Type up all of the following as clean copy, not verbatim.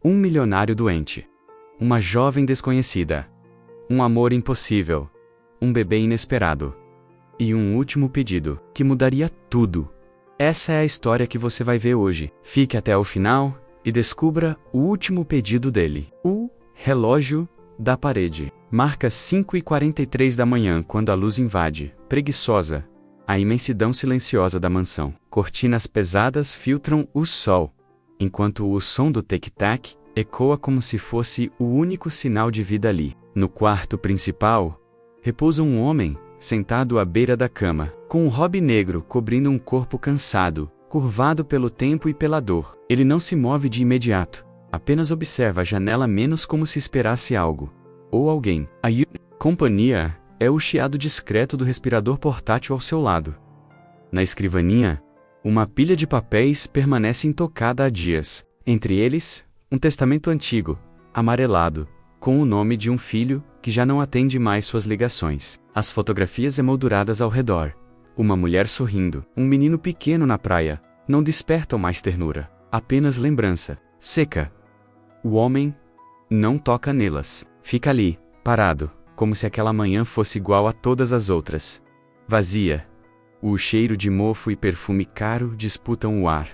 Um milionário doente. Uma jovem desconhecida. Um amor impossível. Um bebê inesperado. E um último pedido, que mudaria tudo. Essa é a história que você vai ver hoje. Fique até o final e descubra o último pedido dele. O relógio da parede. Marca 5h43 da manhã quando a luz invade, preguiçosa, a imensidão silenciosa da mansão. Cortinas pesadas filtram o sol, enquanto o som do tic-tac ecoa como se fosse o único sinal de vida ali. No quarto principal, repousa um homem, sentado à beira da cama, com um robe negro cobrindo um corpo cansado, curvado pelo tempo e pela dor. Ele não se move de imediato, apenas observa a janela menos como se esperasse algo. Ou alguém. A companhia é o chiado discreto do respirador portátil ao seu lado. Na escrivaninha, uma pilha de papéis permanece intocada há dias. Entre eles, um testamento antigo, amarelado, com o nome de um filho que já não atende mais suas ligações. As fotografias emolduradas ao redor. Uma mulher sorrindo, um menino pequeno na praia, não despertam mais ternura. Apenas lembrança, seca. O homem não toca nelas. Fica ali, parado, como se aquela manhã fosse igual a todas as outras. Vazia. O cheiro de mofo e perfume caro disputam o ar.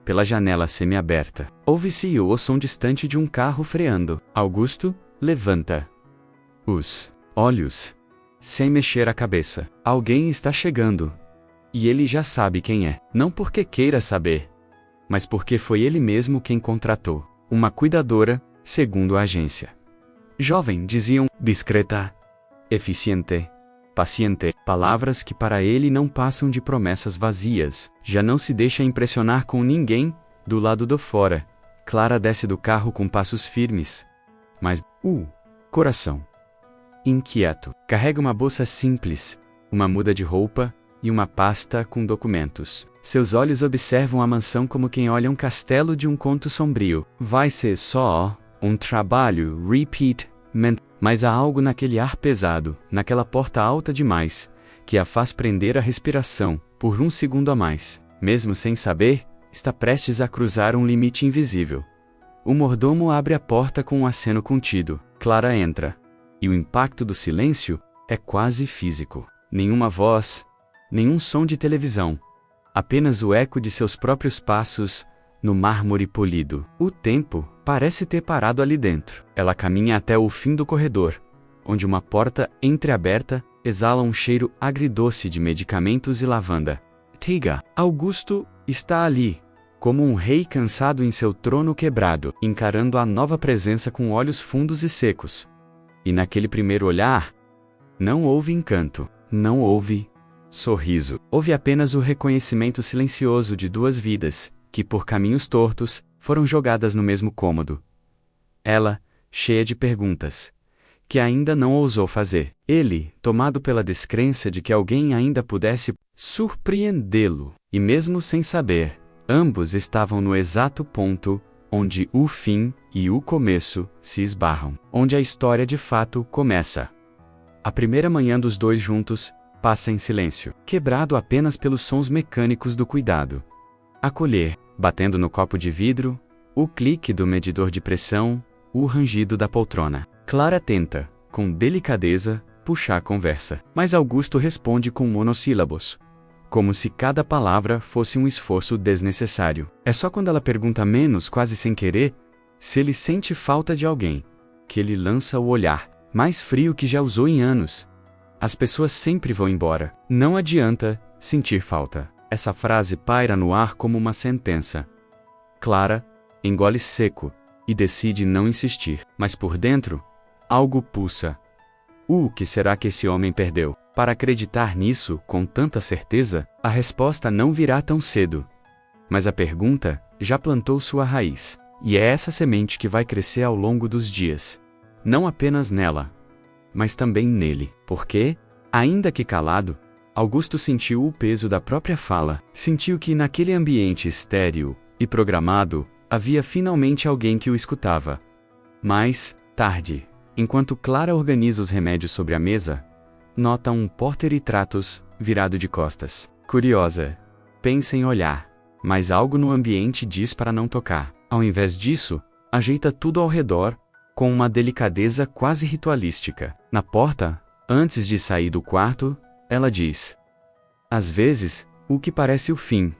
Pela janela semiaberta, ouve-se o som distante de um carro freando. Augusto levanta os olhos, sem mexer a cabeça. Alguém está chegando. E ele já sabe quem é. Não porque queira saber, mas porque foi ele mesmo quem contratou. Uma cuidadora, segundo a agência. Jovem, diziam, discreta, eficiente, paciente, palavras que para ele não passam de promessas vazias. Já não se deixa impressionar com ninguém, do lado de fora. Clara desce do carro com passos firmes. Mas, coração inquieto. Carrega uma bolsa simples, uma muda de roupa e uma pasta com documentos. Seus olhos observam a mansão como quem olha um castelo de um conto sombrio. Vai ser só um trabalho, mas há algo naquele ar pesado, naquela porta alta demais, que a faz prender a respiração, por um segundo a mais. Mesmo sem saber, está prestes a cruzar um limite invisível. O mordomo abre a porta com um aceno contido. Clara entra. E o impacto do silêncio é quase físico. Nenhuma voz, nenhum som de televisão. Apenas o eco de seus próprios passos no mármore polido. O tempo parece ter parado ali dentro. Ela caminha até o fim do corredor, onde uma porta entreaberta exala um cheiro agridoce de medicamentos e lavanda. Tiga. Augusto está ali, como um rei cansado em seu trono quebrado, encarando a nova presença com olhos fundos e secos. E naquele primeiro olhar, não houve encanto, não houve sorriso. Houve apenas o reconhecimento silencioso de duas vidas, que por caminhos tortos, foram jogadas no mesmo cômodo. Ela, cheia de perguntas, que ainda não ousou fazer. Ele, tomado pela descrença de que alguém ainda pudesse surpreendê-lo. E mesmo sem saber, ambos estavam no exato ponto onde o fim e o começo se esbarram. Onde a história de fato começa. A primeira manhã dos dois juntos passa em silêncio, quebrado apenas pelos sons mecânicos do cuidado. A colher, batendo no copo de vidro, o clique do medidor de pressão, o rangido da poltrona. Clara tenta, com delicadeza, puxar a conversa. Mas Augusto responde com monossílabos, como se cada palavra fosse um esforço desnecessário. É só quando ela pergunta menos, quase sem querer, se ele sente falta de alguém, que ele lança o olhar, mais frio que já usou em anos. As pessoas sempre vão embora. Não adianta sentir falta. Essa frase paira no ar como uma sentença. Clara engole seco e decide não insistir. Mas por dentro, algo pulsa. O que será que esse homem perdeu? Para acreditar nisso com tanta certeza, a resposta não virá tão cedo. Mas a pergunta já plantou sua raiz. E é essa semente que vai crescer ao longo dos dias. Não apenas nela, mas também nele. Porque, ainda que calado, Augusto sentiu o peso da própria fala. Sentiu que naquele ambiente estéril e programado, havia finalmente alguém que o escutava. Mais tarde, enquanto Clara organiza os remédios sobre a mesa, nota um porta-retratos virado de costas. Curiosa, pensa em olhar, mas algo no ambiente diz para não tocar. Ao invés disso, ajeita tudo ao redor, com uma delicadeza quase ritualística. Na porta, antes de sair do quarto, ela diz: às vezes, o que parece o fim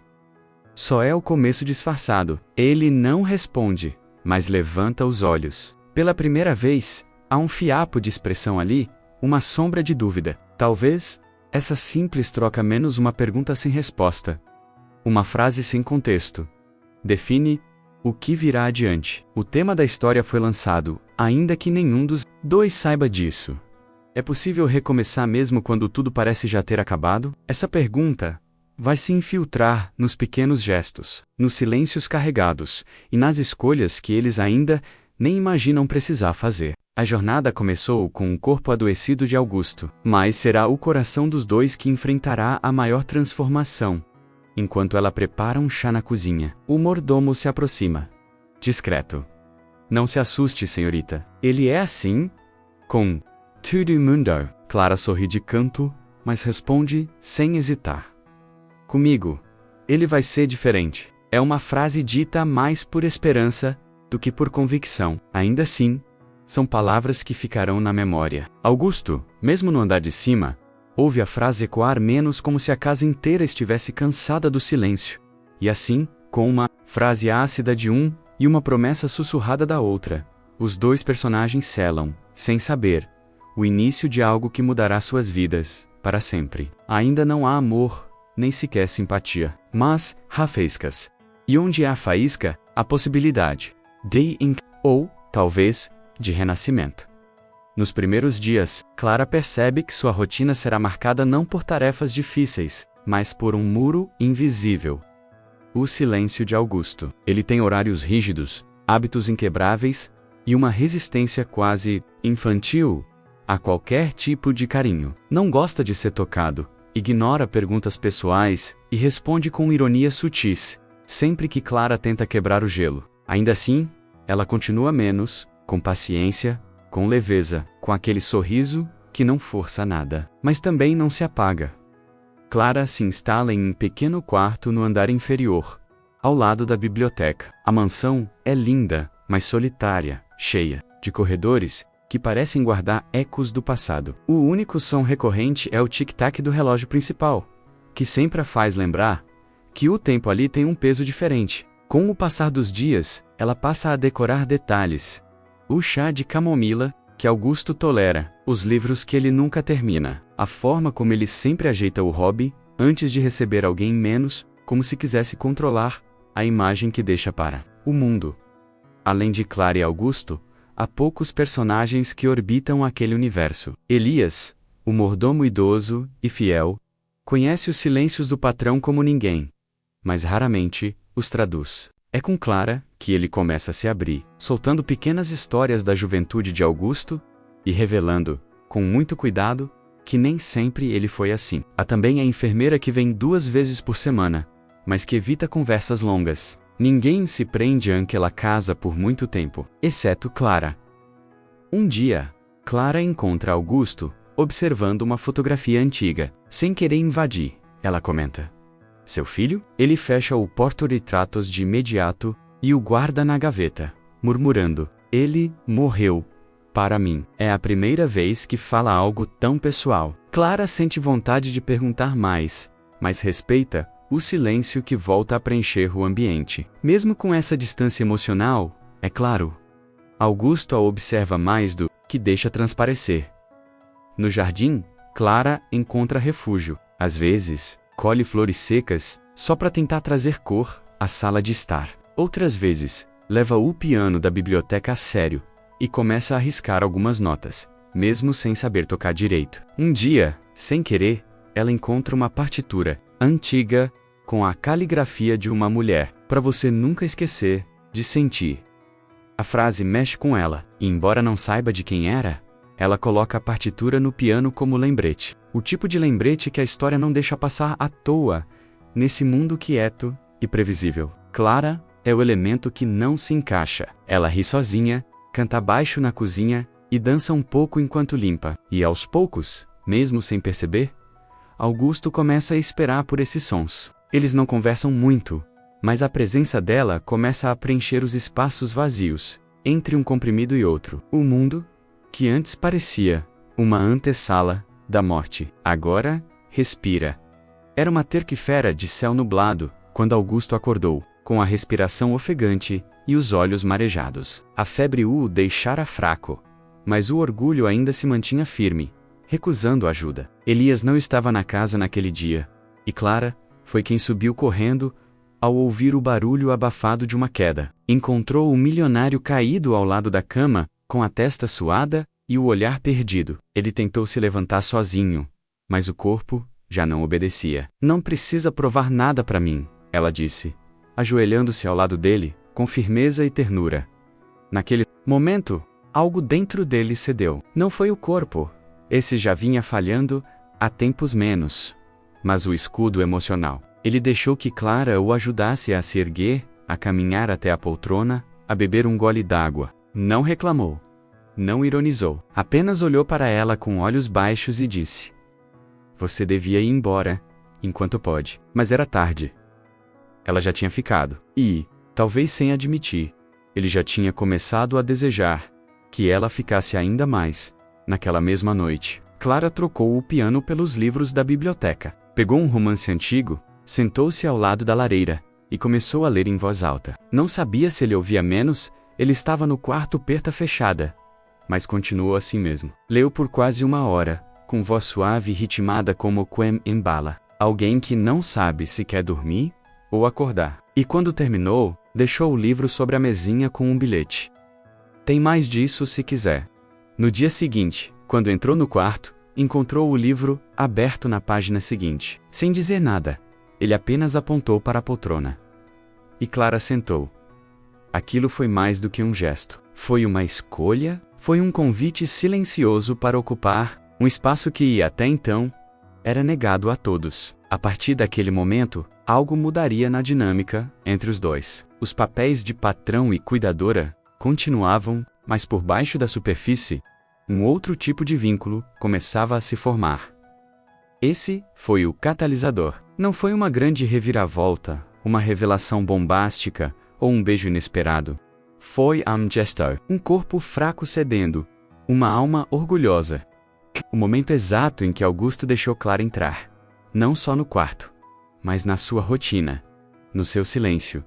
só é o começo disfarçado. Ele não responde, mas levanta os olhos. Pela primeira vez, há um fiapo de expressão ali, uma sombra de dúvida. Talvez, essa simples troca menos uma pergunta sem resposta. Uma frase sem contexto. Define o que virá adiante. O tema da história foi lançado, ainda que nenhum dos dois saiba disso. É possível recomeçar mesmo quando tudo parece já ter acabado? Essa pergunta vai se infiltrar nos pequenos gestos, nos silêncios carregados e nas escolhas que eles ainda nem imaginam precisar fazer. A jornada começou com o corpo adoecido de Augusto, mas será o coração dos dois que enfrentará a maior transformação. Enquanto ela prepara um chá na cozinha, o mordomo se aproxima. Discreto. Não se assuste, senhorita. Ele é assim? Com todo mundo. Clara sorri de canto, mas responde sem hesitar. Comigo, ele vai ser diferente. É uma frase dita mais por esperança do que por convicção. Ainda assim, são palavras que ficarão na memória. Augusto, mesmo no andar de cima, ouve a frase ecoar menos como se a casa inteira estivesse cansada do silêncio. E assim, com uma frase ácida de um e uma promessa sussurrada da outra, os dois personagens selam, sem saber, o início de algo que mudará suas vidas, para sempre. Ainda não há amor, nem sequer simpatia, mas há faíscas. E onde há faísca, há possibilidade de ou, talvez, de renascimento. Nos primeiros dias, Clara percebe que sua rotina será marcada não por tarefas difíceis, mas por um muro invisível. O silêncio de Augusto. Ele tem horários rígidos, hábitos inquebráveis e uma resistência quase infantil a qualquer tipo de carinho. Não gosta de ser tocado, ignora perguntas pessoais e responde com ironias sutis, sempre que Clara tenta quebrar o gelo. Ainda assim, ela continua menos, com paciência, com leveza, com aquele sorriso que não força nada, mas também não se apaga. Clara se instala em um pequeno quarto no andar inferior, ao lado da biblioteca. A mansão é linda, mas solitária, cheia de corredores que parecem guardar ecos do passado. O único som recorrente é o tic-tac do relógio principal, que sempre a faz lembrar que o tempo ali tem um peso diferente. Com o passar dos dias, ela passa a decorar detalhes. O chá de camomila, que Augusto tolera, os livros que ele nunca termina, a forma como ele sempre ajeita o hobby, antes de receber alguém menos, como se quisesse controlar a imagem que deixa para o mundo. Além de Clara e Augusto, há poucos personagens que orbitam aquele universo. Elias, o mordomo idoso e fiel, conhece os silêncios do patrão como ninguém, mas raramente os traduz. É com Clara que ele começa a se abrir, soltando pequenas histórias da juventude de Augusto e revelando, com muito cuidado, que nem sempre ele foi assim. Há também a enfermeira que vem 2 vezes por semana, mas que evita conversas longas. Ninguém se prende àquela casa por muito tempo, exceto Clara. Um dia, Clara encontra Augusto observando uma fotografia antiga. Sem querer invadir, ela comenta: seu filho? Ele fecha o porta-retratos de imediato e o guarda na gaveta, murmurando: ele morreu para mim. É a primeira vez que fala algo tão pessoal. Clara sente vontade de perguntar mais, mas respeita o silêncio que volta a preencher o ambiente. Mesmo com essa distância emocional, é claro, Augusto a observa mais do que deixa transparecer. No jardim, Clara encontra refúgio. Às vezes, colhe flores secas, só para tentar trazer cor à sala de estar. Outras vezes, leva o piano da biblioteca a sério e começa a arriscar algumas notas, mesmo sem saber tocar direito. Um dia, sem querer, ela encontra uma partitura antiga com a caligrafia de uma mulher, para você nunca esquecer de sentir. A frase mexe com ela, e embora não saiba de quem era, ela coloca a partitura no piano como lembrete. O tipo de lembrete que a história não deixa passar à toa, nesse mundo quieto e previsível. Clara é o elemento que não se encaixa. Ela ri sozinha, canta baixo na cozinha e dança um pouco enquanto limpa. E aos poucos, mesmo sem perceber, Augusto começa a esperar por esses sons. Eles não conversam muito, mas a presença dela começa a preencher os espaços vazios. entre um comprimido e outro. O mundo, que antes parecia uma antessala da morte, agora respira. Era uma terça-feira de céu nublado, quando Augusto acordou, com a respiração ofegante e os olhos marejados. A febre o deixara fraco, mas o orgulho ainda se mantinha firme, recusando ajuda. Elias não estava na casa naquele dia, e Clara foi quem subiu correndo ao ouvir o barulho abafado de uma queda. Encontrou o milionário caído ao lado da cama, com a testa suada e o olhar perdido. Ele tentou se levantar sozinho, mas o corpo já não obedecia. Não precisa provar nada para mim, ela disse, ajoelhando-se ao lado dele, com firmeza e ternura. Naquele momento, algo dentro dele cedeu. Não foi o corpo, esse já vinha falhando há tempos menos, mas o escudo emocional. Ele deixou que Clara o ajudasse a se erguer, a caminhar até a poltrona, a beber um gole d'água. Não reclamou. Não ironizou. Apenas olhou para ela com olhos baixos e disse: "Você devia ir embora, enquanto pode." Mas era tarde. Ela já tinha ficado. E, talvez sem admitir, ele já tinha começado a desejar que ela ficasse ainda mais. Naquela mesma noite, Clara trocou o piano pelos livros da biblioteca. Pegou um romance antigo, sentou-se ao lado da lareira e começou a ler em voz alta. Não sabia se ele ouvia menos, ele estava no quarto, porta fechada. Mas continuou assim mesmo. Leu por quase 1 hora, com voz suave e ritmada como quem embala alguém que não sabe se quer dormir ou acordar. E quando terminou, deixou o livro sobre a mesinha com um bilhete. "Tem mais disso se quiser." No dia seguinte, quando entrou no quarto, encontrou o livro aberto na página seguinte. Sem dizer nada, ele apenas apontou para a poltrona. E Clara sentou. Aquilo foi mais do que um gesto. Foi uma escolha, foi um convite silencioso para ocupar um espaço que, até então, era negado a todos. A partir daquele momento, algo mudaria na dinâmica entre os dois. Os papéis de patrão e cuidadora continuavam, mas por baixo da superfície, um outro tipo de vínculo começava a se formar. Esse foi o catalisador. Não foi uma grande reviravolta, uma revelação bombástica ou um beijo inesperado. Foi um gesto, um corpo fraco cedendo, uma alma orgulhosa. O momento exato em que Augusto deixou Clara entrar, não só no quarto, mas na sua rotina, no seu silêncio,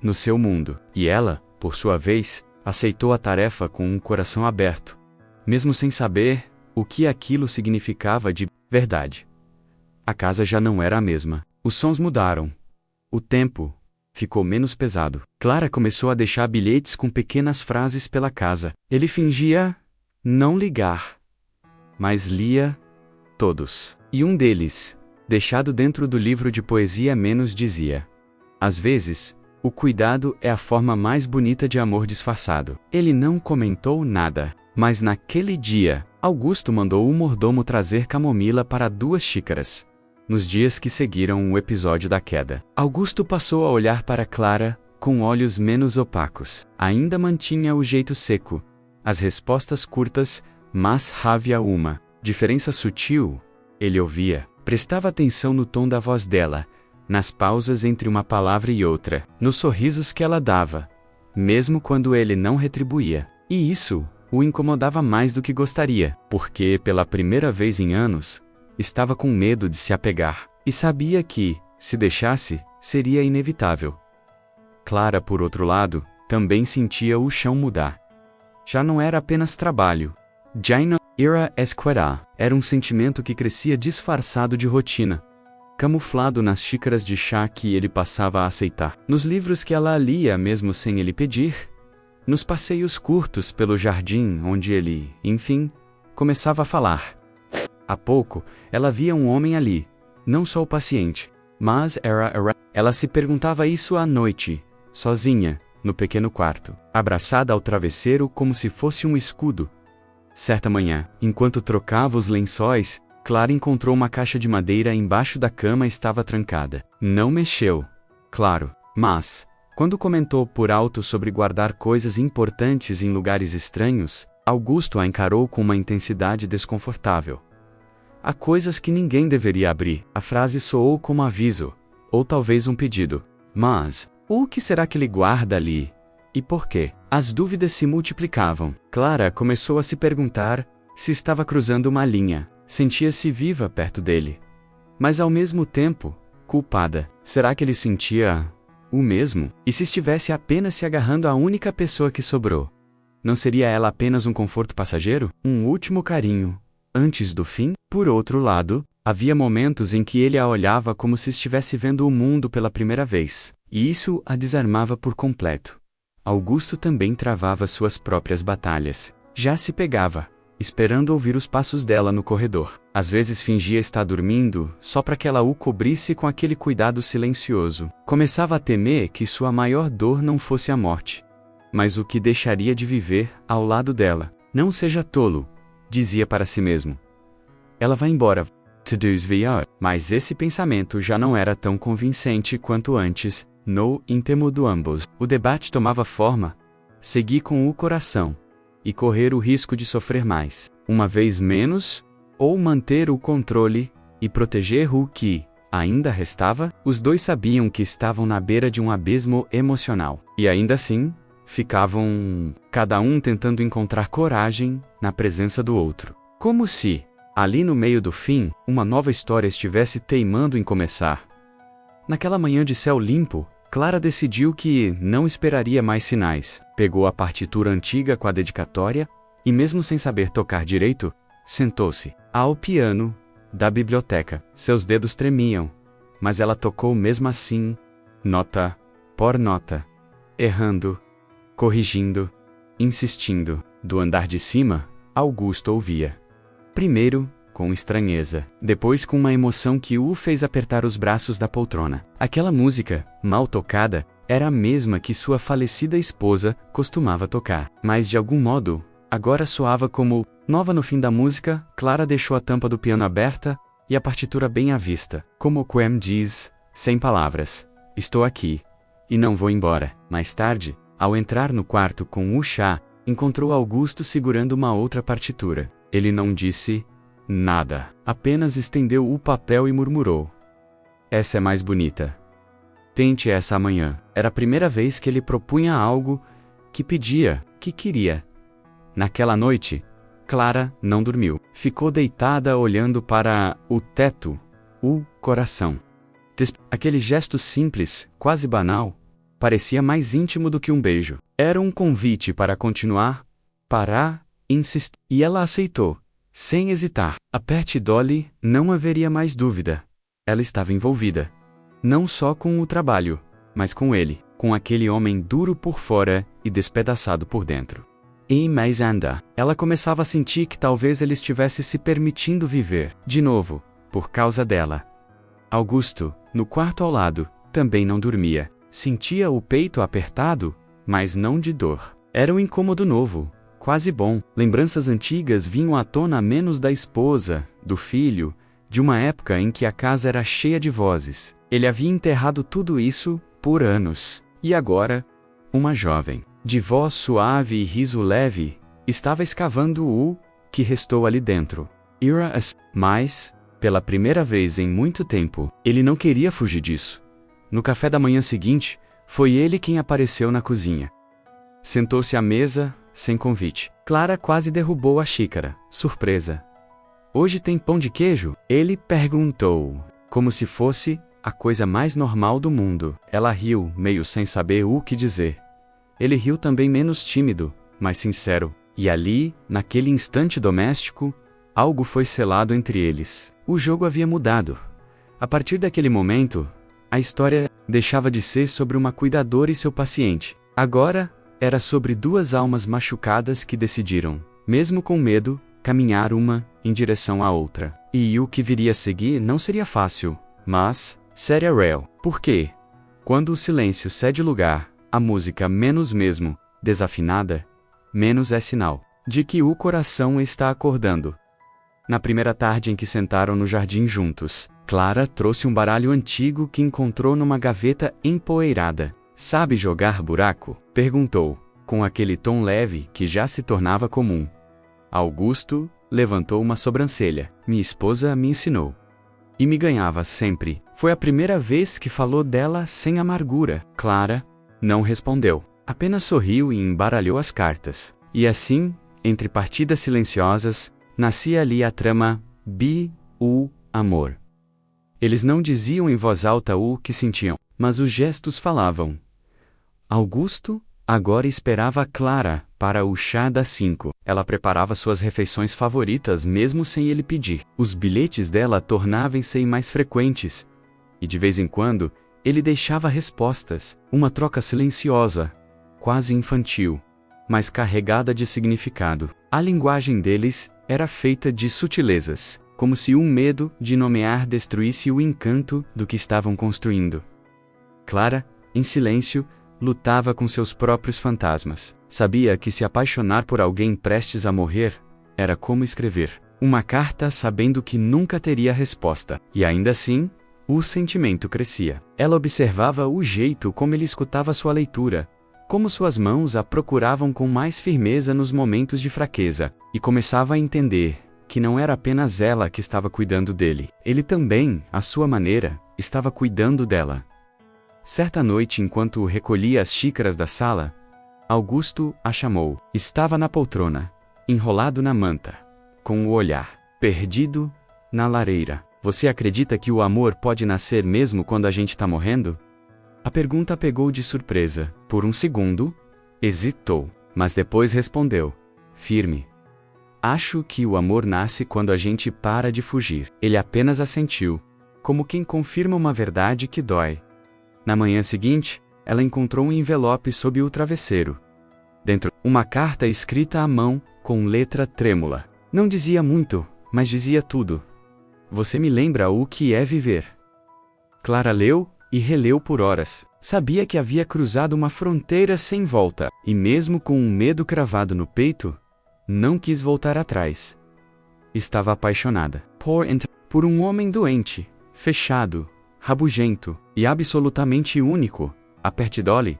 no seu mundo. E ela, por sua vez, aceitou a tarefa com um coração aberto, mesmo sem saber o que aquilo significava de verdade. A casa já não era a mesma. Os sons mudaram. O tempo ficou menos pesado. Clara começou a deixar bilhetes com pequenas frases pela casa. Ele fingia não ligar, mas lia todos. E um deles, deixado dentro do livro de poesia menos, dizia: "Às vezes, o cuidado é a forma mais bonita de amor disfarçado." Ele não comentou nada, mas naquele dia, Augusto mandou o mordomo trazer camomila para 2 xícaras. Nos dias que seguiram o episódio da queda, Augusto passou a olhar para Clara com olhos menos opacos. Ainda mantinha o jeito seco, as respostas curtas, mas havia uma diferença sutil. Ele ouvia, prestava atenção no tom da voz dela, nas pausas entre uma palavra e outra, nos sorrisos que ela dava, mesmo quando ele não retribuía. E isso o incomodava mais do que gostaria, porque, pela primeira vez em anos, estava com medo de se apegar, e sabia que, se deixasse, seria inevitável. Clara, por outro lado, também sentia o chão mudar. Já não era apenas trabalho. Já não era escuridão. Era um sentimento que crescia disfarçado de rotina, camuflado nas xícaras de chá que ele passava a aceitar, nos livros que ela lia mesmo sem ele pedir, nos passeios curtos pelo jardim onde ele, enfim, começava a falar. Há pouco, ela via um homem ali, não só o paciente, mas ela se perguntava isso à noite, sozinha, no pequeno quarto, abraçada ao travesseiro como se fosse um escudo. Certa manhã, enquanto trocava os lençóis, Clara encontrou uma caixa de madeira embaixo da cama e estava trancada. Não mexeu, claro, mas, quando comentou por alto sobre guardar coisas importantes em lugares estranhos, Augusto a encarou com uma intensidade desconfortável. Há coisas que ninguém deveria abrir. A frase soou como aviso, ou talvez um pedido. Mas, o que será que ele guarda ali? E por quê? As dúvidas se multiplicavam. Clara começou a se perguntar se estava cruzando uma linha. Sentia-se viva perto dele, mas ao mesmo tempo, culpada. Será que ele sentia o mesmo? E se estivesse apenas se agarrando à única pessoa que sobrou? Não seria ela apenas um conforto passageiro? Um último carinho, antes do fim? Por outro lado, havia momentos em que ele a olhava como se estivesse vendo o mundo pela primeira vez, e isso a desarmava por completo. Augusto também travava suas próprias batalhas. Já se pegava, esperando ouvir os passos dela no corredor. Às vezes fingia estar dormindo, só para que ela o cobrisse com aquele cuidado silencioso. Começava a temer que sua maior dor não fosse a morte, mas o que deixaria de viver ao lado dela. Não seja tolo, dizia para si mesmo. Ela vai embora. To desviar. Mas esse pensamento já não era tão convincente quanto antes, no íntimo de ambos. O debate tomava forma. Seguir com o coração e correr o risco de sofrer mais, uma vez menos, ou manter o controle e proteger o que ainda restava. Os dois sabiam que estavam na beira de um abismo emocional, e ainda assim, ficavam, cada um tentando encontrar coragem na presença do outro. Como se, ali no meio do fim, uma nova história estivesse teimando em começar. Naquela manhã de céu limpo, Clara decidiu que não esperaria mais sinais. Pegou a partitura antiga com a dedicatória e, mesmo sem saber tocar direito, sentou-se ao piano da biblioteca. Seus dedos tremiam, mas ela tocou mesmo assim, nota por nota, errando, corrigindo, insistindo. Do andar de cima, Augusto ouvia. Primeiro, com estranheza, depois com uma emoção que o fez apertar os braços da poltrona. Aquela música, mal tocada, era a mesma que sua falecida esposa costumava tocar. Mas de algum modo, agora soava como nova. No fim da música, Clara deixou a tampa do piano aberta e a partitura bem à vista. Como Quem diz, sem palavras, estou aqui, e não vou embora. Mais tarde, ao entrar no quarto com o chá, encontrou Augusto segurando uma outra partitura. Ele não disse nada, apenas estendeu o papel e murmurou: essa é mais bonita. Tente essa amanhã. Era a primeira vez que ele propunha algo, que pedia, que queria. Naquela noite, Clara não dormiu. Ficou deitada olhando para o teto, o coração. Aquele gesto simples, quase banal, parecia mais íntimo do que um beijo. Era um convite para continuar, parar, insistir. E ela aceitou, sem hesitar. Aperte Dolly, não haveria mais dúvida. Ela estava envolvida. Não só com o trabalho, mas com ele, com aquele homem duro por fora e despedaçado por dentro. E mais ainda, ela começava a sentir que talvez ele estivesse se permitindo viver, de novo, por causa dela. Augusto, no quarto ao lado, também não dormia. Sentia o peito apertado, mas não de dor. Era um incômodo novo, quase bom. Lembranças antigas vinham à tona, menos da esposa, do filho, de uma época em que a casa era cheia de vozes. Ele havia enterrado tudo isso por anos. E agora, uma jovem, de voz suave e riso leve, estava escavando o que restou ali dentro. Mas, pela primeira vez em muito tempo, ele não queria fugir disso. No café da manhã seguinte, foi ele quem apareceu na cozinha. Sentou-se à mesa, sem convite. Clara quase derrubou a xícara, surpresa. Hoje tem pão de queijo? Ele perguntou, como se fosse a coisa mais normal do mundo. Ela riu, meio sem saber o que dizer. Ele riu também, menos tímido, mais sincero. E ali, naquele instante doméstico, algo foi selado entre eles. O jogo havia mudado. A partir daquele momento, a história deixava de ser sobre uma cuidadora e seu paciente. Agora, era sobre duas almas machucadas que decidiram, mesmo com medo, caminhar uma em direção à outra. E o que viria a seguir não seria fácil, mas seria real. Por quê? Quando o silêncio cede lugar, a música menos mesmo, desafinada, menos é sinal de que o coração está acordando. Na primeira tarde em que sentaram no jardim juntos, Clara trouxe um baralho antigo que encontrou numa gaveta empoeirada. Sabe jogar buraco? Perguntou, com aquele tom leve que já se tornava comum. Augusto levantou uma sobrancelha. Minha esposa me ensinou. E me ganhava sempre. Foi a primeira vez que falou dela sem amargura. Clara não respondeu. Apenas sorriu e embaralhou as cartas. E assim, entre partidas silenciosas, nascia ali a trama o amor. Eles não diziam em voz alta o que sentiam, mas os gestos falavam. Augusto agora esperava Clara para o chá das 5. Ela preparava suas refeições favoritas mesmo sem ele pedir. Os bilhetes dela tornavam-se mais frequentes, e de vez em quando, ele deixava respostas, uma troca silenciosa, quase infantil, mas carregada de significado. A linguagem deles era feita de sutilezas, como se um medo de nomear destruísse o encanto do que estavam construindo. Clara, em silêncio, lutava com seus próprios fantasmas. Sabia que se apaixonar por alguém prestes a morrer era como escrever uma carta sabendo que nunca teria resposta. E ainda assim, o sentimento crescia. Ela observava o jeito como ele escutava sua leitura, como suas mãos a procuravam com mais firmeza nos momentos de fraqueza, e começava a entender que não era apenas ela que estava cuidando dele. Ele também, à sua maneira, estava cuidando dela. Certa noite, enquanto recolhia as xícaras da sala, Augusto a chamou. Estava na poltrona, enrolado na manta, com o olhar perdido na lareira. Você acredita que o amor pode nascer mesmo quando a gente está morrendo? A pergunta pegou de surpresa. Por um segundo, hesitou, mas depois respondeu, firme. Acho que o amor nasce quando a gente para de fugir. Ele apenas assentiu, como quem confirma uma verdade que dói. Na manhã seguinte, ela encontrou um envelope sob o travesseiro. Dentro, uma carta escrita à mão, com letra trêmula. Não dizia muito, mas dizia tudo. Você me lembra o que é viver. Clara leu e releu por horas. Sabia que havia cruzado uma fronteira sem volta, e mesmo com um medo cravado no peito, não quis voltar atrás. Estava apaixonada por um homem doente, fechado, rabugento e absolutamente único. Aperte Dolly.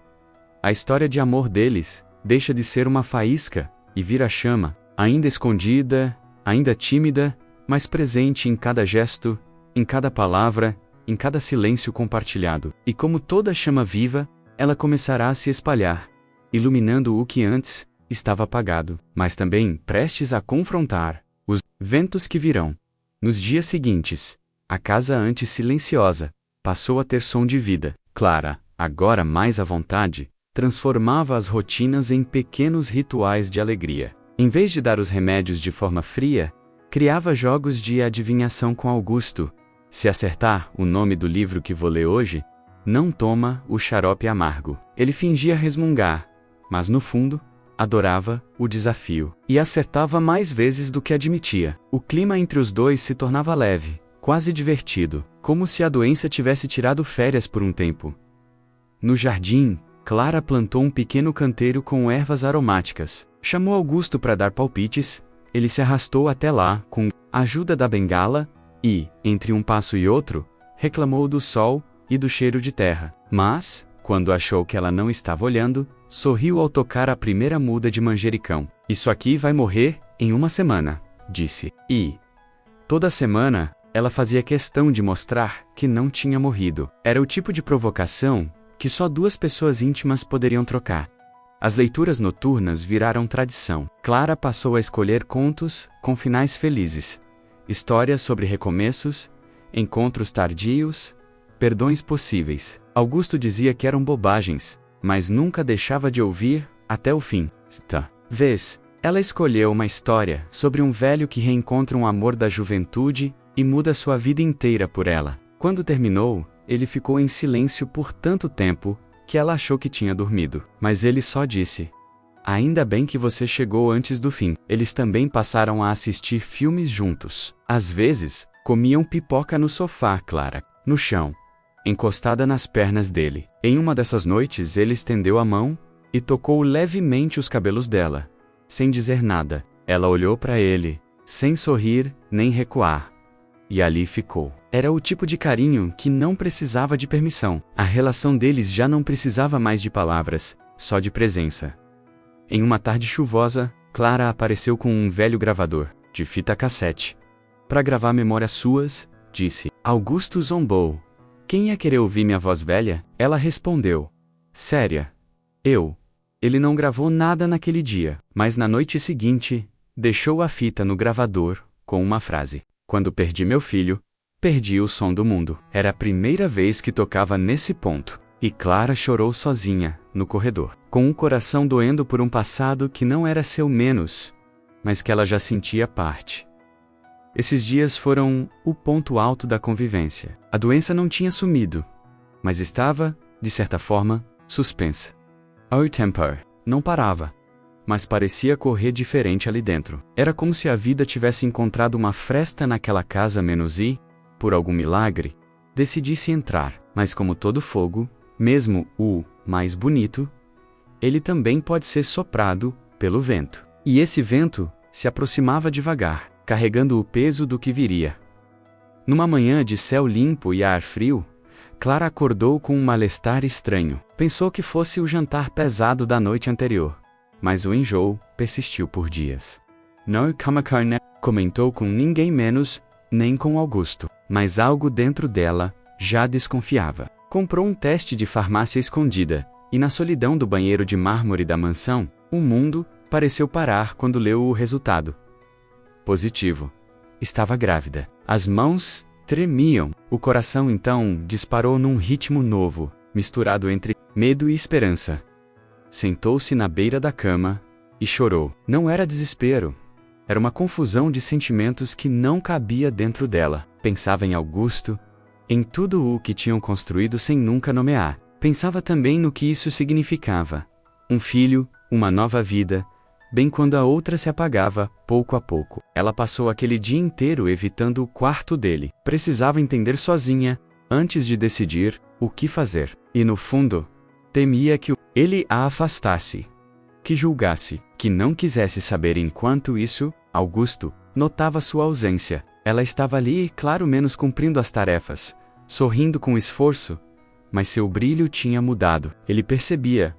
A história de amor deles deixa de ser uma faísca e vira chama, ainda escondida, ainda tímida, mas presente em cada gesto, em cada palavra, em cada silêncio compartilhado. E como toda chama viva, ela começará a se espalhar, iluminando o que antes estava apagado, mas também prestes a confrontar os ventos que virão. Nos dias seguintes, a casa antes silenciosa passou a ter som de vida. Clara, agora mais à vontade, transformava as rotinas em pequenos rituais de alegria. Em vez de dar os remédios de forma fria, criava jogos de adivinhação com Augusto. Se acertar o nome do livro que vou ler hoje, não toma o xarope amargo. Ele fingia resmungar, mas no fundo, adorava o desafio. E acertava mais vezes do que admitia. O clima entre os dois se tornava leve, quase divertido, como se a doença tivesse tirado férias por um tempo. No jardim, Clara plantou um pequeno canteiro com ervas aromáticas. Chamou Augusto para dar palpites. Ele se arrastou até lá, com a ajuda da bengala, e, entre um passo e outro, reclamou do sol e do cheiro de terra. Mas, quando achou que ela não estava olhando, sorriu ao tocar a primeira muda de manjericão. Isso aqui vai morrer em uma semana, disse. E, toda semana, ela fazia questão de mostrar que não tinha morrido. Era o tipo de provocação que só duas pessoas íntimas poderiam trocar. As leituras noturnas viraram tradição. Clara passou a escolher contos com finais felizes, histórias sobre recomeços, encontros tardios, perdões possíveis. Augusto dizia que eram bobagens, mas nunca deixava de ouvir até o fim. Vez, ela escolheu uma história sobre um velho que reencontra um amor da juventude e muda sua vida inteira por ela. Quando terminou, ele ficou em silêncio por tanto tempo que ela achou que tinha dormido. Mas ele só disse: ainda bem que você chegou antes do fim. Eles também passaram a assistir filmes juntos. Às vezes, comiam pipoca no sofá, Clara, no chão, encostada nas pernas dele. Em uma dessas noites, ele estendeu a mão e tocou levemente os cabelos dela, sem dizer nada. Ela olhou para ele, sem sorrir nem recuar. E ali ficou. Era o tipo de carinho que não precisava de permissão. A relação deles já não precisava mais de palavras, só de presença. Em uma tarde chuvosa, Clara apareceu com um velho gravador, de fita cassete. Para gravar memórias suas, disse. Augusto zombou. Quem ia querer ouvir minha voz velha? Ela respondeu. Séria. Eu. Ele não gravou nada naquele dia, mas na noite seguinte, deixou a fita no gravador, com uma frase: "Quando perdi meu filho, perdi o som do mundo." Era a primeira vez que tocava nesse ponto, e Clara chorou sozinha, no corredor, com o coração doendo por um passado que não era seu menos, mas que ela já sentia parte. Esses dias foram o ponto alto da convivência. A doença não tinha sumido, mas estava, de certa forma, suspensa. Our temper não parava, mas parecia correr diferente ali dentro. Era como se a vida tivesse encontrado uma fresta naquela casa menos e, por algum milagre, decidisse entrar. Mas como todo fogo, mesmo o mais bonito, ele também pode ser soprado pelo vento. E esse vento se aproximava devagar, carregando o peso do que viria. Numa manhã de céu limpo e ar frio, Clara acordou com um mal-estar estranho. Pensou que fosse o jantar pesado da noite anterior, mas o enjoo persistiu por dias. "Não coma carne", comentou com ninguém menos, nem com Augusto, mas algo dentro dela já desconfiava. Comprou um teste de farmácia escondida, e na solidão do banheiro de mármore da mansão, o mundo pareceu parar quando leu o resultado. Positivo. Estava grávida. As mãos tremiam. O coração então disparou num ritmo novo, misturado entre medo e esperança. Sentou-se na beira da cama e chorou. Não era desespero. Era uma confusão de sentimentos que não cabia dentro dela. Pensava em Augusto, em tudo o que tinham construído sem nunca nomear. Pensava também no que isso significava. Um filho, uma nova vida, bem quando a outra se apagava, pouco a pouco. Ela passou aquele dia inteiro evitando o quarto dele. Precisava entender sozinha, antes de decidir o que fazer. E no fundo, temia que ele a afastasse, que julgasse, que não quisesse saber. Enquanto isso, Augusto notava sua ausência. Ela estava ali, claro menos cumprindo as tarefas, sorrindo com esforço, mas seu brilho tinha mudado. Ele percebia.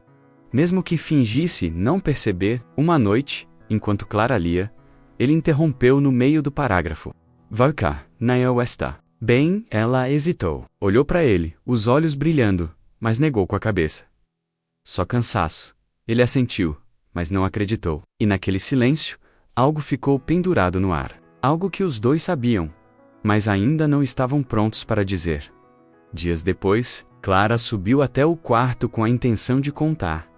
Mesmo que fingisse não perceber, uma noite, enquanto Clara lia, ele interrompeu no meio do parágrafo. "Vai cá, Nael está bem?" Ela hesitou. Olhou para ele, os olhos brilhando, mas negou com a cabeça. "Só cansaço." Ele assentiu, mas não acreditou. E naquele silêncio, algo ficou pendurado no ar. Algo que os dois sabiam, mas ainda não estavam prontos para dizer. Dias depois, Clara subiu até o quarto com a intenção de contar.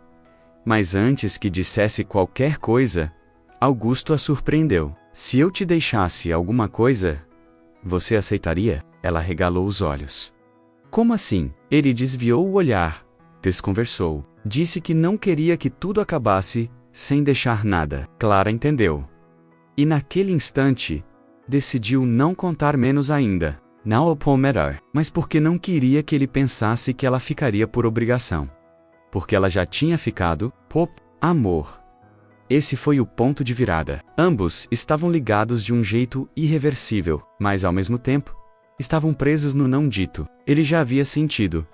Mas antes que dissesse qualquer coisa, Augusto a surpreendeu. "Se eu te deixasse alguma coisa, você aceitaria?" Ela regalou os olhos. "Como assim?" Ele desviou o olhar, desconversou. Disse que não queria que tudo acabasse sem deixar nada. Clara entendeu. E naquele instante, decidiu não contar menos ainda. Não o prometer, mas porque não queria que ele pensasse que ela ficaria por obrigação. Porque ela já tinha ficado por amor. Esse foi o ponto de virada. Ambos estavam ligados de um jeito irreversível, mas ao mesmo tempo, estavam presos no não dito. Ele já havia sentido.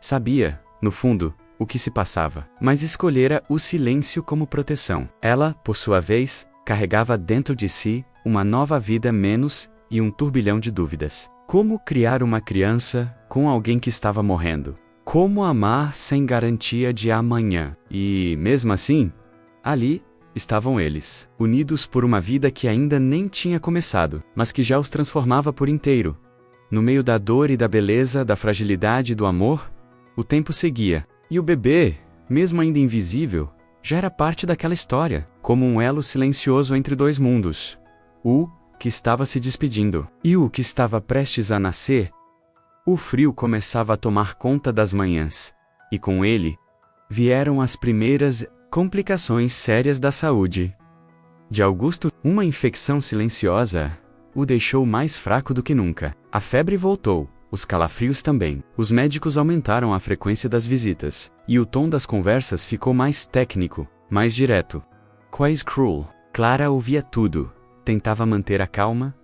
Sabia, no fundo, o que se passava, mas escolhera o silêncio como proteção. Ela, por sua vez, carregava dentro de si uma nova vida menos e um turbilhão de dúvidas. Como criar uma criança com alguém que estava morrendo? Como amar sem garantia de amanhã? E, mesmo assim, ali estavam eles, unidos por uma vida que ainda nem tinha começado, mas que já os transformava por inteiro. No meio da dor e da beleza, da fragilidade e do amor, o tempo seguia. E o bebê, mesmo ainda invisível, já era parte daquela história, como um elo silencioso entre dois mundos. O que estava se despedindo e o que estava prestes a nascer. O frio começava a tomar conta das manhãs, e com ele, vieram as primeiras complicações sérias da saúde. De Augusto, uma infecção silenciosa o deixou mais fraco do que nunca. A febre voltou, os calafrios também. Os médicos aumentaram a frequência das visitas, e o tom das conversas ficou mais técnico, mais direto. Quase cruel. Clara ouvia tudo, tentava manter a calma,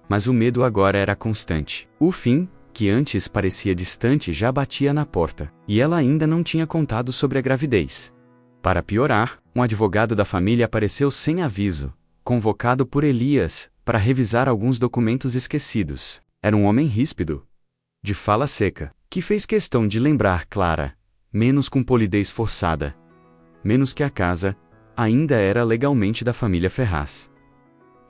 mas o medo agora era constante. O fim, que antes parecia distante, já batia na porta, e ela ainda não tinha contado sobre a gravidez. Para piorar, um advogado da família apareceu sem aviso, convocado por Elias, para revisar alguns documentos esquecidos. Era um homem ríspido, de fala seca, que fez questão de lembrar Clara, menos com polidez forçada. menos que a casa, ainda era legalmente da família Ferraz.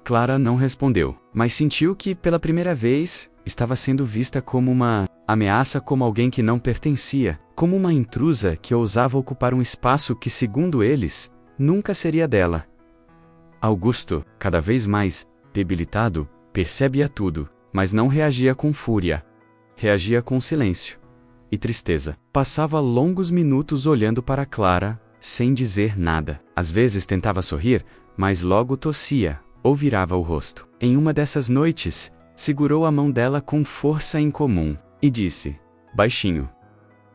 Clara não respondeu, mas sentiu que, pela primeira vez, estava sendo vista como uma ameaça, como alguém que não pertencia, como uma intrusa que ousava ocupar um espaço que, segundo eles, nunca seria dela. Augusto, cada vez mais debilitado, percebia tudo, mas não reagia com fúria. Reagia com silêncio e tristeza. Passava longos minutos olhando para Clara, sem dizer nada. Às vezes tentava sorrir, mas logo tossia ou virava o rosto. Em uma dessas noites, segurou a mão dela com força incomum e disse, baixinho: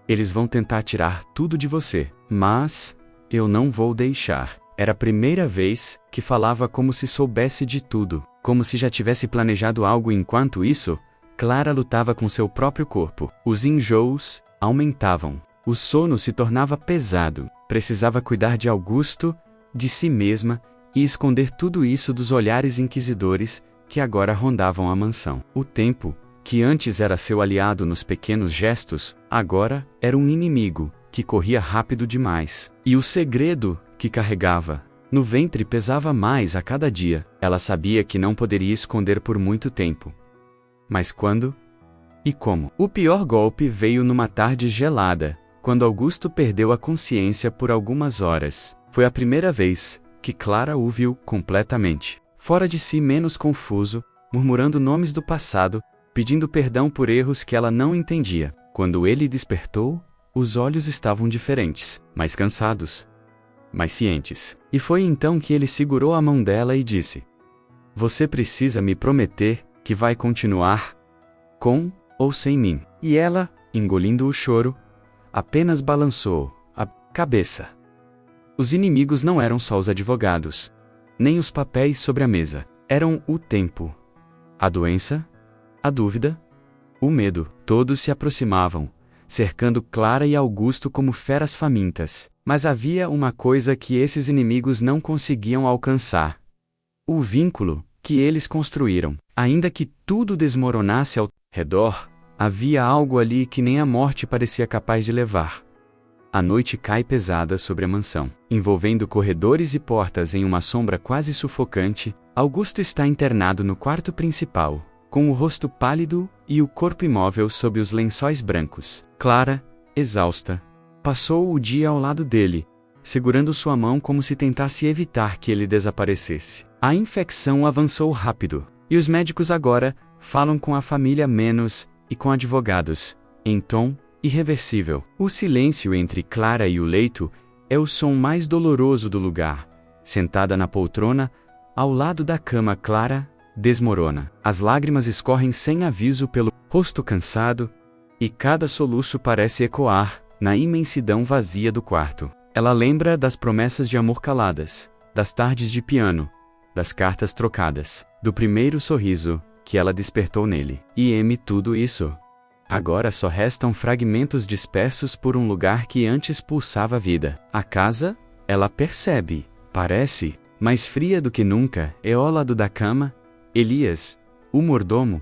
eles vão tentar tirar tudo de você, mas eu não vou deixar. Era a primeira vez que falava como se soubesse de tudo, como se já tivesse planejado algo. Enquanto isso, Clara lutava com seu próprio corpo. Os enjoos aumentavam. O sono se tornava pesado. Precisava cuidar de Augusto, de si mesma, e esconder tudo isso dos olhares inquisidores que agora rondavam a mansão. O tempo, que antes era seu aliado nos pequenos gestos, agora era um inimigo que corria rápido demais. E o segredo que carregava no ventre pesava mais a cada dia. Ela sabia que não poderia esconder por muito tempo. Mas quando? E como? O pior golpe veio numa tarde gelada, quando Augusto perdeu a consciência por algumas horas. Foi a primeira vez que Clara o viu completamente fora de si, menos confuso, murmurando nomes do passado, pedindo perdão por erros que ela não entendia. Quando ele despertou, os olhos estavam diferentes, mais cansados, mais cientes. E foi então que ele segurou a mão dela e disse: você precisa me prometer que vai continuar com ou sem mim. E ela, engolindo o choro, apenas balançou a cabeça. Os inimigos não eram só os advogados, nem os papéis sobre a mesa. Eram o tempo, a doença, a dúvida, o medo. Todos se aproximavam, cercando Clara e Augusto como feras famintas. Mas havia uma coisa que esses inimigos não conseguiam alcançar: o vínculo que eles construíram. Ainda que tudo desmoronasse ao redor, havia algo ali que nem a morte parecia capaz de levar. A noite cai pesada sobre a mansão, envolvendo corredores e portas em uma sombra quase sufocante. Augusto está internado no quarto principal, com o rosto pálido e o corpo imóvel sob os lençóis brancos. Clara, exausta, passou o dia ao lado dele, segurando sua mão como se tentasse evitar que ele desaparecesse. A infecção avançou rápido, e os médicos agora falam com a família menos e com advogados, em tom irreversível. O silêncio entre Clara e o leito é o som mais doloroso do lugar. Sentada na poltrona, ao lado da cama, Clara desmorona. As lágrimas escorrem sem aviso pelo rosto cansado, e cada soluço parece ecoar na imensidão vazia do quarto. Ela lembra das promessas de amor caladas, das tardes de piano, das cartas trocadas, do primeiro sorriso que ela despertou nele. E tudo isso. Agora só restam fragmentos dispersos por um lugar que antes pulsava vida. A casa, ela percebe, parece mais fria do que nunca. É ao lado da cama. Elias, o mordomo,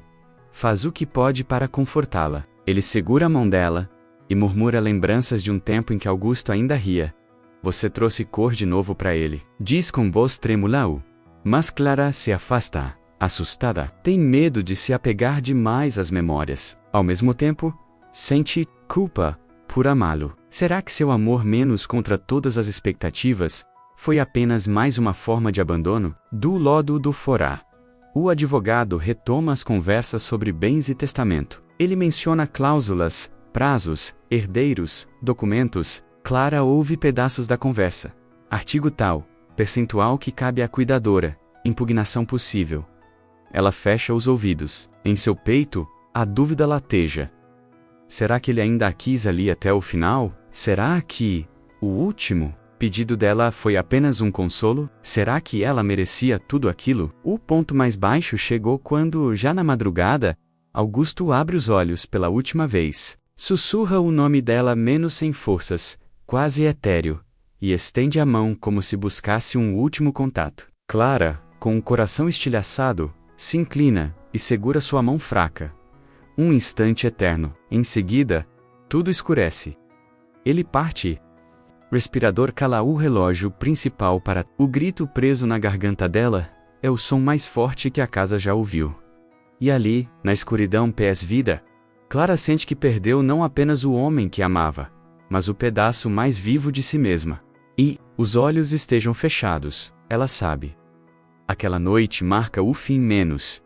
faz o que pode para confortá-la. Ele segura a mão dela e murmura lembranças de um tempo em que Augusto ainda ria. Você trouxe cor de novo para ele, diz com voz trêmula. Mas Clara se afasta, assustada. Tem medo de se apegar demais às memórias. Ao mesmo tempo, sente culpa por amá-lo. Será que seu amor, menos contra todas as expectativas, foi apenas mais uma forma de abandono? Do lado do Forá, o advogado retoma as conversas sobre bens e testamento. Ele menciona cláusulas, prazos, herdeiros, documentos. Clara ouve pedaços da conversa. Artigo tal, percentual que cabe à cuidadora, impugnação possível. Ela fecha os ouvidos. Em seu peito, a dúvida lateja. Será que ele ainda a quis ali até o final? Será que o último pedido dela foi apenas um consolo? Será que ela merecia tudo aquilo? O ponto mais baixo chegou quando, já na madrugada, Augusto abre os olhos pela última vez. Sussurra o nome dela menos sem forças, quase etéreo, e estende a mão como se buscasse um último contato. Clara, com o coração estilhaçado, se inclina e segura sua mão fraca. Um instante eterno. Em seguida, tudo escurece. Ele parte. respirador cala o relógio principal para... O grito preso na garganta dela é o som mais forte que a casa já ouviu. E ali, na escuridão pós-vida, Clara sente que perdeu não apenas o homem que amava, mas o pedaço mais vivo de si mesma. E, os olhos estejam fechados, ela sabe. Aquela noite marca o fim menos.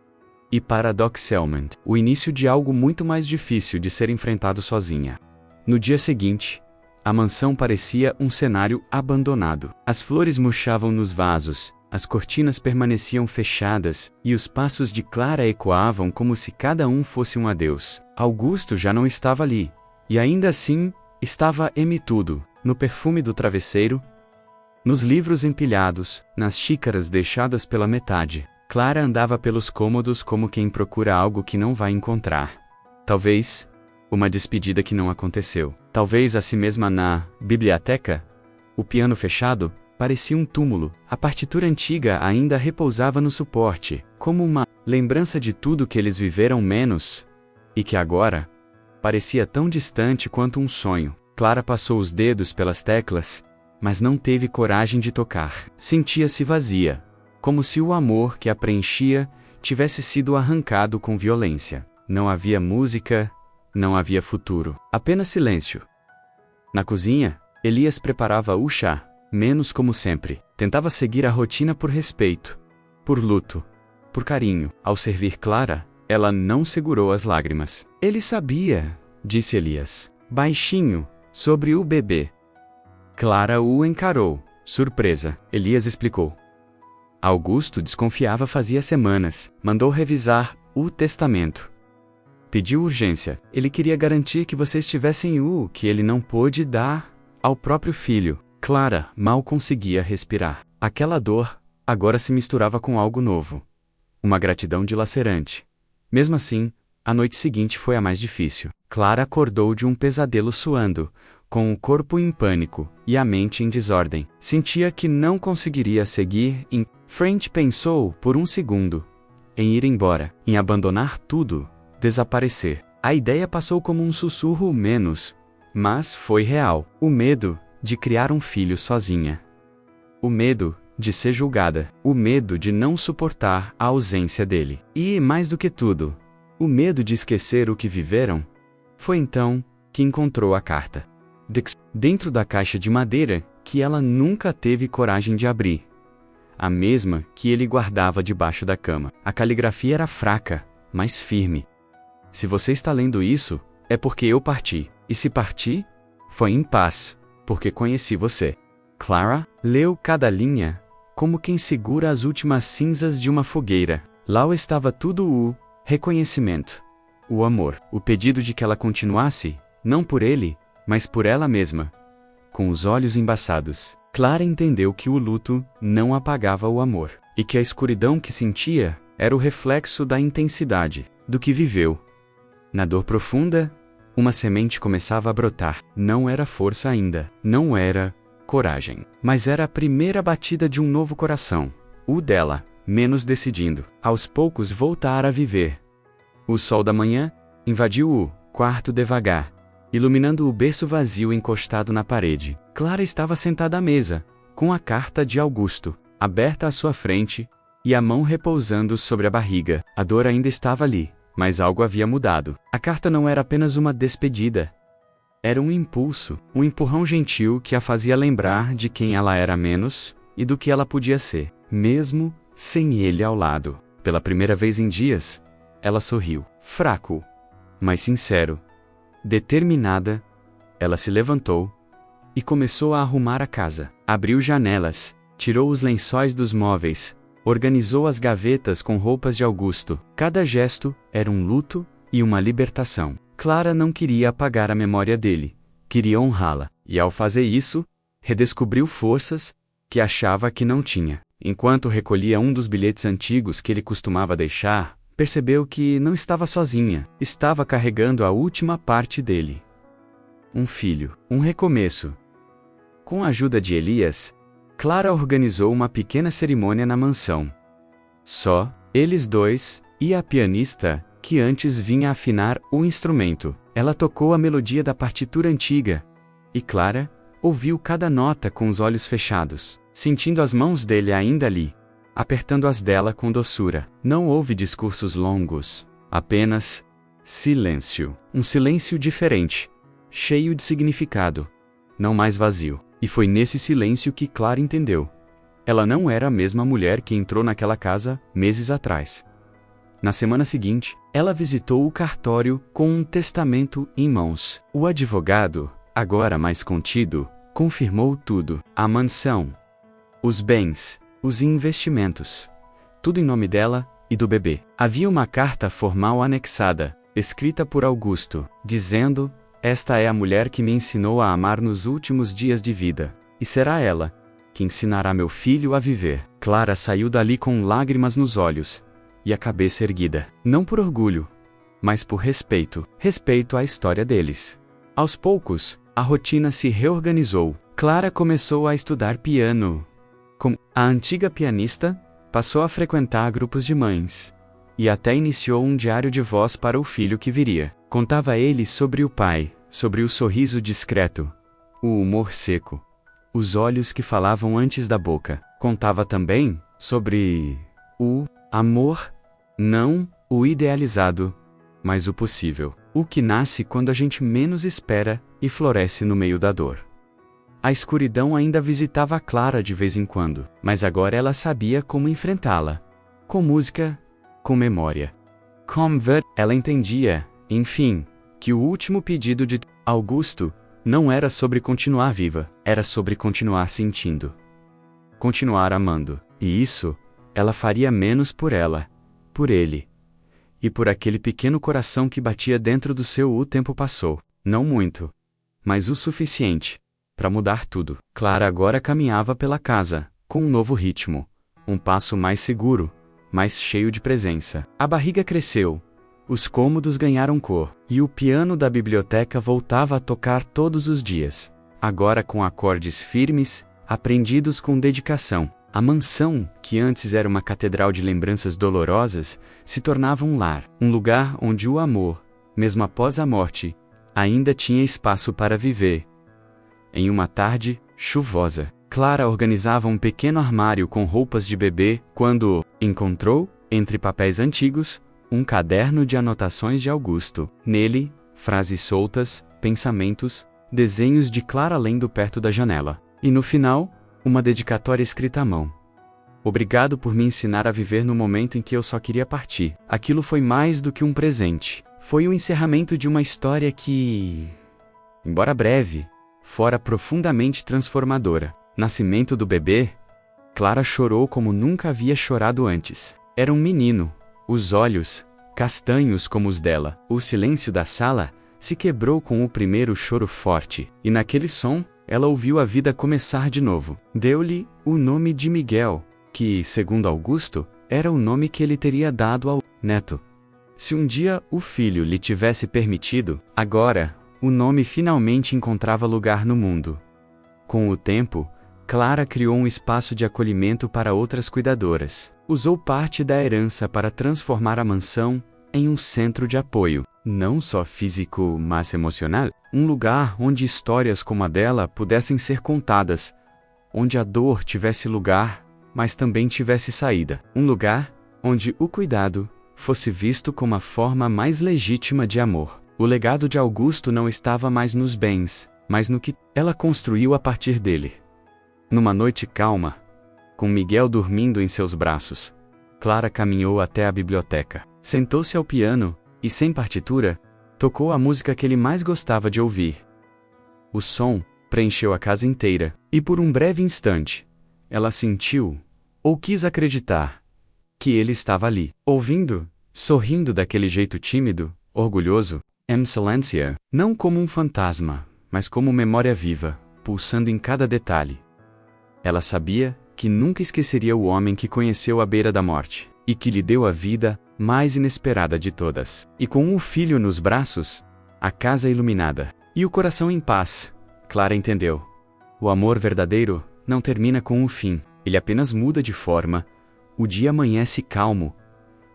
E paradoxalmente, o início de algo muito mais difícil de ser enfrentado sozinha. No dia seguinte, a mansão parecia um cenário abandonado. As flores murchavam nos vasos, as cortinas permaneciam fechadas, e os passos de Clara ecoavam como se cada um fosse um adeus. Augusto já não estava ali, e ainda assim, estava tudo, no perfume do travesseiro, nos livros empilhados, nas xícaras deixadas pela metade. Clara andava pelos cômodos como quem procura algo que não vai encontrar. Talvez uma despedida que não aconteceu. Talvez a si mesma na biblioteca. O piano fechado parecia um túmulo. A partitura antiga ainda repousava no suporte, como uma lembrança de tudo que eles viveram menos, e que agora parecia tão distante quanto um sonho. Clara passou os dedos pelas teclas, mas não teve coragem de tocar. Sentia-se vazia, como se o amor que a preenchia tivesse sido arrancado com violência. Não havia música, não havia futuro. Apenas silêncio. Na cozinha, Elias preparava o chá, menos como sempre. Tentava seguir a rotina por respeito, por luto, por carinho. Ao servir Clara, ela não segurou as lágrimas. Ele sabia, disse Elias, baixinho, sobre o bebê. Clara o encarou, surpresa. Elias explicou. Augusto desconfiava fazia semanas. Mandou revisar o testamento. Pediu urgência. Ele queria garantir que vocês tivessem o que ele não pôde dar ao próprio filho. Clara mal conseguia respirar. Aquela dor agora se misturava com algo novo. Uma gratidão dilacerante. Mesmo assim, a noite seguinte foi a mais difícil. Clara acordou de um pesadelo suando, com o corpo em pânico e a mente em desordem. Sentia que não conseguiria seguir em frente. Pensou por um segundo em ir embora, em abandonar tudo, desaparecer. A ideia passou como um sussurro menos, mas foi real. O medo de criar um filho sozinha. O medo de ser julgada. O medo de não suportar a ausência dele. E, mais do que tudo, o medo de esquecer o que viveram. Foi então que encontrou a carta. Dentro da caixa de madeira que ela nunca teve coragem de abrir. A mesma que ele guardava debaixo da cama. A caligrafia era fraca, mas firme. Se você está lendo isso, é porque eu parti. E se parti, foi em paz, porque conheci você. Clara leu cada linha, como quem segura as últimas cinzas de uma fogueira. Lá estava tudo o reconhecimento, o amor, o pedido de que ela continuasse, não por ele, mas por ela mesma. Com os olhos embaçados, Clara entendeu que o luto não apagava o amor, e que a escuridão que sentia era o reflexo da intensidade do que viveu. Na dor profunda, uma semente começava a brotar. Não era força ainda, não era coragem, mas era a primeira batida de um novo coração, o dela, menos decidindo, aos poucos voltar a viver. O sol da manhã invadiu o quarto devagar, iluminando o berço vazio encostado na parede. Clara estava sentada à mesa, com a carta de Augusto, aberta à sua frente, e a mão repousando sobre a barriga. A dor ainda estava ali, mas algo havia mudado. A carta não era apenas uma despedida. Era um impulso, um empurrão gentil que a fazia lembrar de quem ela era menos e do que ela podia ser, mesmo sem ele ao lado. Pela primeira vez em dias, ela sorriu. Fraco, mas sincero. Determinada, ela se levantou e começou a arrumar a casa. Abriu janelas, tirou os lençóis dos móveis, organizou as gavetas com roupas de Augusto. Cada gesto era um luto e uma libertação. Clara não queria apagar a memória dele, queria honrá-la, e ao fazer isso, redescobriu forças que achava que não tinha. Enquanto recolhia um dos bilhetes antigos que ele costumava deixar, percebeu que não estava sozinha, estava carregando a última parte dele. Um filho, um recomeço. Com a ajuda de Elias, Clara organizou uma pequena cerimônia na mansão. Só eles dois e a pianista, que antes vinha afinar o instrumento. Ela tocou a melodia da partitura antiga, e Clara Ouviu cada nota com os olhos fechados, sentindo as mãos dele ainda ali, apertando as dela com doçura. Não houve discursos longos, apenas silêncio. Um silêncio diferente, cheio de significado, não mais vazio. E foi nesse silêncio que Clara entendeu. Ela não era a mesma mulher que entrou naquela casa meses atrás. Na semana seguinte, ela visitou o cartório com um testamento em mãos. O advogado, agora mais contido, confirmou tudo: a mansão, os bens, os investimentos, tudo em nome dela e do bebê. Havia uma carta formal anexada, escrita por Augusto, dizendo: esta é a mulher que me ensinou a amar nos últimos dias de vida, e será ela que ensinará meu filho a viver. Clara saiu dali com lágrimas nos olhos e a cabeça erguida, não por orgulho, mas por respeito à história deles. Aos poucos, a rotina se reorganizou. Clara começou a estudar piano. Como a antiga pianista, passou a frequentar grupos de mães, e até iniciou um diário de voz para o filho que viria. Contava a ele sobre o pai, sobre o sorriso discreto, o humor seco, os olhos que falavam antes da boca. Contava também sobre o amor, não o idealizado, mas o possível, o que nasce quando a gente menos espera e floresce no meio da dor. A escuridão ainda visitava Clara de vez em quando, mas agora ela sabia como enfrentá-la. Com música, com memória. Ela entendia, enfim, que o último pedido de Augusto não era sobre continuar viva, era sobre continuar sentindo. Continuar amando. E isso, ela faria menos por ela, por ele. E por aquele pequeno coração que batia dentro do seu. O tempo passou. Não muito, mas o suficiente para mudar tudo. Clara agora caminhava pela casa, com um novo ritmo, um passo mais seguro, mais cheio de presença. A barriga cresceu, os cômodos ganharam cor, e o piano da biblioteca voltava a tocar todos os dias, agora com acordes firmes, aprendidos com dedicação. A mansão, que antes era uma catedral de lembranças dolorosas, se tornava um lar, um lugar onde o amor, mesmo após a morte, ainda tinha espaço para viver. Em uma tarde chuvosa, Clara organizava um pequeno armário com roupas de bebê quando encontrou, entre papéis antigos, um caderno de anotações de Augusto. Nele, frases soltas, pensamentos, desenhos de Clara lendo perto da janela. E no final, uma dedicatória escrita à mão. Obrigado por me ensinar a viver no momento em que eu só queria partir. Aquilo foi mais do que um presente. Foi o encerramento de uma história que, embora breve, fora profundamente transformadora. Nascimento do bebê, Clara chorou como nunca havia chorado antes. Era um menino, os olhos, castanhos como os dela. O silêncio da sala se quebrou com o primeiro choro forte, e naquele som, ela ouviu a vida começar de novo. Deu-lhe o nome de Miguel, que, segundo Augusto, era o nome que ele teria dado ao neto. Se um dia o filho lhe tivesse permitido, agora, o nome finalmente encontrava lugar no mundo. Com o tempo, Clara criou um espaço de acolhimento para outras cuidadoras. Usou parte da herança para transformar a mansão em um centro de apoio, não só físico, mas emocional. Um lugar onde histórias como a dela pudessem ser contadas, onde a dor tivesse lugar, mas também tivesse saída. Um lugar onde o cuidado fosse visto como a forma mais legítima de amor. O legado de Augusto não estava mais nos bens, mas no que ela construiu a partir dele. Numa noite calma, com Miguel dormindo em seus braços, Clara caminhou até a biblioteca. Sentou-se ao piano e, sem partitura, tocou a música que ele mais gostava de ouvir. O som preencheu a casa inteira, e por um breve instante, ela sentiu, ou quis acreditar, que ele estava ali, ouvindo, sorrindo daquele jeito tímido, orgulhoso, silêncio, não como um fantasma, mas como memória viva, pulsando em cada detalhe. Ela sabia que nunca esqueceria o homem que conheceu à beira da morte, e que lhe deu a vida mais inesperada de todas. E com o filho nos braços, a casa iluminada, e o coração em paz, Clara entendeu. O amor verdadeiro não termina com o fim, ele apenas muda de forma. O dia amanhece calmo,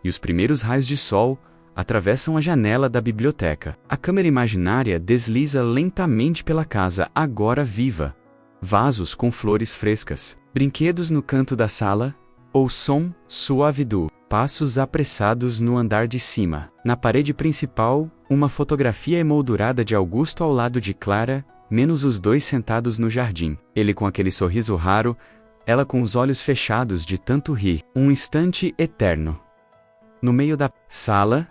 e os primeiros raios de sol atravessam a janela da biblioteca. A câmera imaginária desliza lentamente pela casa, agora viva, vasos com flores frescas, brinquedos no canto da sala, ou som suave do passos apressados no andar de cima. Na parede principal, uma fotografia emoldurada de Augusto ao lado de Clara, menos os dois sentados no jardim. Ele com aquele sorriso raro, ela com os olhos fechados de tanto rir. Um instante eterno. No meio da sala,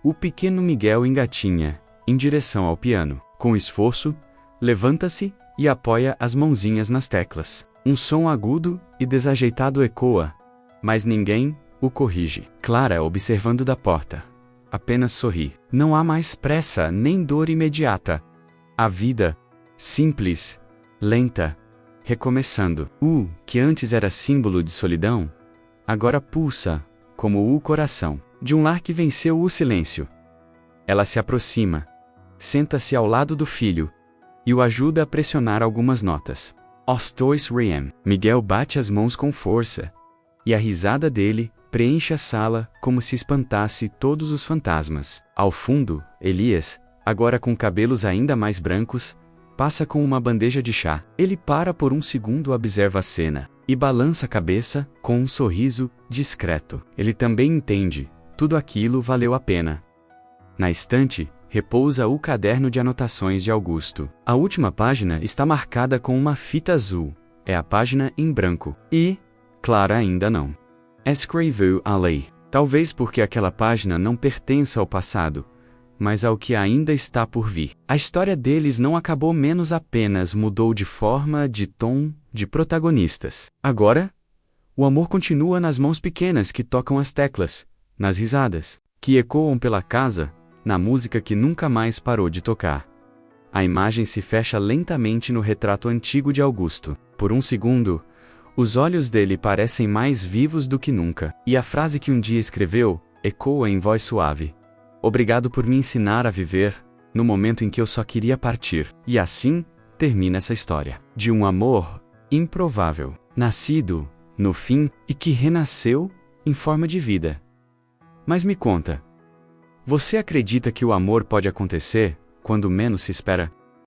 o pequeno Miguel engatinha, em direção ao piano. Com esforço, levanta-se e apoia as mãozinhas nas teclas. Um som agudo e desajeitado ecoa, mas ninguém o corrige. Clara, observando da porta, apenas sorri. Não há mais pressa nem dor imediata. A vida, simples, lenta, recomeçando. Que antes era símbolo de solidão, agora pulsa, como o coração de um lar que venceu o silêncio. Ela se aproxima, senta-se ao lado do filho e o ajuda a pressionar algumas notas. Os dois riem. Miguel bate as mãos com força, e a risada dele preenche a sala como se espantasse todos os fantasmas. Ao fundo, Elias, agora com cabelos ainda mais brancos, passa com uma bandeja de chá. Ele para por um segundo, observa a cena e balança a cabeça com um sorriso discreto. Ele também entende, tudo aquilo valeu a pena. Na estante, repousa o caderno de anotações de Augusto. A última página está marcada com uma fita azul. É a página em branco. E Clara ainda não escreveu a lei. Talvez porque aquela página não pertença ao passado, mas ao que ainda está por vir. A história deles não acabou, menos apenas mudou de forma, de tom, de protagonistas. Agora, o amor continua nas mãos pequenas que tocam as teclas, nas risadas que ecoam pela casa, na música que nunca mais parou de tocar. A imagem se fecha lentamente no retrato antigo de Augusto. Por um segundo, os olhos dele parecem mais vivos do que nunca, e a frase que um dia escreveu ecoa em voz suave. Obrigado por me ensinar a viver, no momento em que eu só queria partir. E assim, termina essa história. De um amor improvável, nascido, no fim, e que renasceu em forma de vida. Mas me conta, você acredita que o amor pode acontecer quando menos se espera?